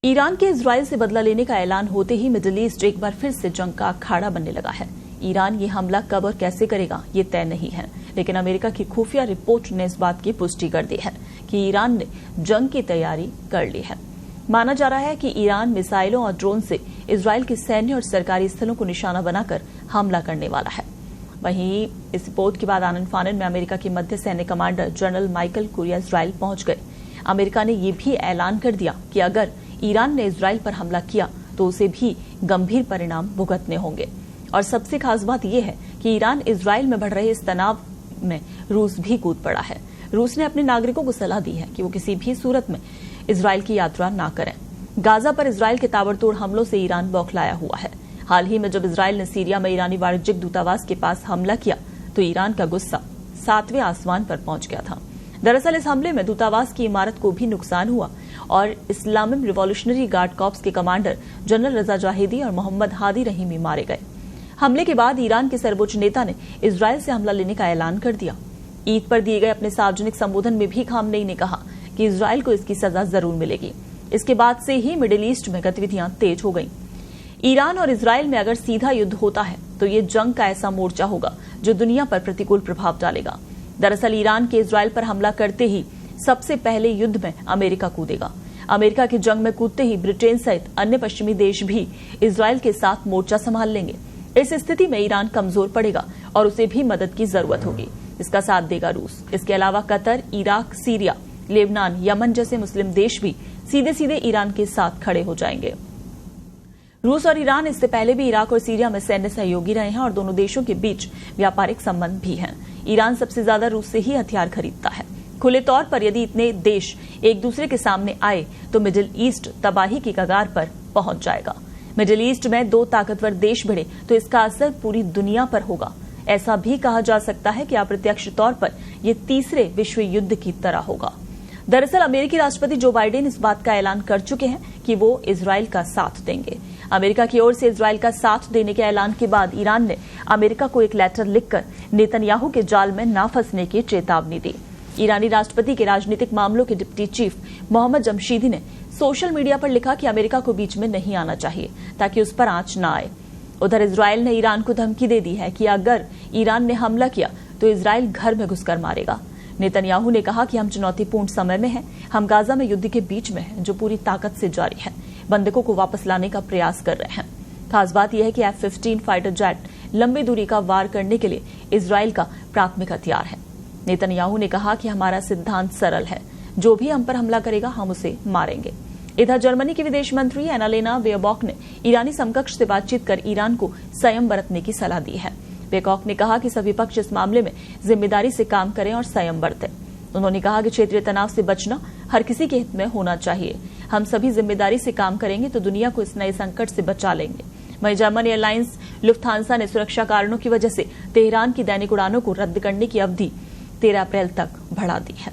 Iran के Israel से बदला लेने का ऐलान होते ही मिडिल ईस्ट एक बार फिर से जंग का अखाड़ा बनने लगा है। ईरान ये हमला कब और कैसे करेगा ये तय नहीं है, लेकिन अमेरिका की खुफिया रिपोर्ट ने इस बात की पुष्टि कर दी है कि ईरान ने जंग की तैयारी कर ली है। माना जा रहा है कि ईरान मिसाइलों और ड्रोन से इजराइल के सैन्य और सरकारी स्थलों को निशाना बनाकर हमला करने वाला है। वहीं इस रिपोर्ट के बाद आनन फानन में अमेरिका के मध्य सैन्य कमांडर जनरल माइकल कुरिया इजराइल पहुंच गए। अमेरिका ने यह भी ऐलान कर दिया कि अगर ईरान ने इजराइल पर हमला किया तो उसे भी गंभीर परिणाम भुगतने होंगे। और सबसे खास बात यह है कि ईरान इजराइल में बढ़ रहे इस तनाव में रूस भी कूद पड़ा है। रूस ने अपने नागरिकों को सलाह दी है कि वो किसी भी सूरत में इजराइल की यात्रा न करें। गाजा पर इजराइल के ताबड़तोड़ हमलों से ईरान बौखलाया हुआ है। हाल ही में जब इजराइल ने सीरिया में ईरानी वाणिज्यिक दूतावास के पास हमला किया तो ईरान का गुस्सा 7वें आसमान पर पहुंच गया था। दरअसल इस हमले में दूतावास की इमारत को भी नुकसान हुआ और इस्लामिक रिवॉल्यूशनरी गार्ड कॉर्प्स के कमांडर जनरल रजा जाहिदी और मोहम्मद हादी रहीमी मारे गए। हमले के बाद ईरान के सर्वोच्च नेता ने इजराइल से हमला लेने का ऐलान कर दिया। ईद पर दिए गए अपने सार्वजनिक संबोधन में भी खामनेई ने कहा कि इजराइल को इसकी सजा जरूर मिलेगी। इसके बाद से ही मिडिल ईस्ट में गतिविधियां तेज हो गईं। ईरान और इजराइल में अगर सीधा युद्ध होता है तो ये जंग का ऐसा मोर्चा होगा जो दुनिया पर प्रतिकूल प्रभाव डालेगा। दरअसल ईरान के इजराइल पर हमला करते ही सबसे पहले युद्ध में अमेरिका कूदेगा। अमेरिका की जंग में कूदते ही ब्रिटेन सहित अन्य पश्चिमी देश भी इजराइल के साथ मोर्चा संभाल लेंगे। इस स्थिति में ईरान कमजोर पड़ेगा और उसे भी मदद की जरूरत होगी। इसका साथ देगा रूस। इसके अलावा Qatar, Iraq, Syria, Lebanon, Yemen जैसे मुस्लिम देश भी सीधे सीधे ईरान के साथ खड़े हो जाएंगे। रूस और ईरान इससे पहले भी इराक और सीरिया में सैन्य सहयोगी रहे हैं और दोनों देशों के बीच व्यापारिक संबंध भी हैं। ईरान सबसे ज्यादा रूस से ही हथियार खरीदता है। खुले तौर पर यदि इतने देश एक दूसरे के सामने आए तो मिडिल ईस्ट तबाही की कगार पर पहुंच जाएगा। मिडिल ईस्ट में दो ताकतवर देश भिड़े तो इसका असर पूरी दुनिया पर होगा। ऐसा भी कहा जा सकता है कि अप्रत्यक्ष तौर पर यह तीसरे विश्व युद्ध की तरह होगा। दरअसल अमेरिकी राष्ट्रपति जो बाइडेन इस बात का ऐलान कर चुके हैं कि वो इजराइल का साथ देंगे। अमेरिका की ओर से इजराइल का साथ देने के ऐलान के बाद ईरान ने अमेरिका को एक लेटर लिखकर नेतन्याहू के जाल में न फंसने की चेतावनी दी। ईरानी राष्ट्रपति के राजनीतिक मामलों के डिप्टी चीफ मोहम्मद जमशीदी ने सोशल मीडिया पर लिखा कि अमेरिका को बीच में नहीं आना चाहिए ताकि उस पर आंच न आए। उधर इजराइल ने ईरान को धमकी दे दी है कि अगर ईरान ने हमला किया तो इजराइल घर में घुसकर मारेगा। नेतन्याहू ने कहा कि हम चुनौतीपूर्ण समय में हैं। हम गाजा में युद्ध के बीच में हैं जो पूरी ताकत से जारी है। बंधकों को वापस लाने का प्रयास कर रहे हैं। खास बात यह है कि F-15 फाइटर जेट लंबी दूरी का वार करने के लिए इजराइल का प्राथमिक हथियार है। नेतन्याहू ने कहा कि हमारा सिद्धांत सरल है, जो भी हम पर हमला करेगा हम उसे मारेंगे। इधर जर्मनी की विदेश मंत्री एनालेना बेयरबॉक ने ईरानी समकक्ष से बातचीत कर ईरान को संयम बरतने की सलाह दी है। बेयरबॉक ने कहा कि सभी पक्ष इस मामले में जिम्मेदारी से काम करें और संयम बरतें। उन्होंने कहा कि क्षेत्रीय तनाव से बचना हर किसी के हित में होना चाहिए। हम सभी जिम्मेदारी से काम करेंगे तो दुनिया को इस नए संकट से बचा लेंगे। वहीं जर्मन एयरलाइंस लुफ्थांसा ने सुरक्षा कारणों की वजह से तेहरान की दैनिक उड़ानों को रद्द करने की अवधि 13 अप्रैल तक बढ़ा दी है।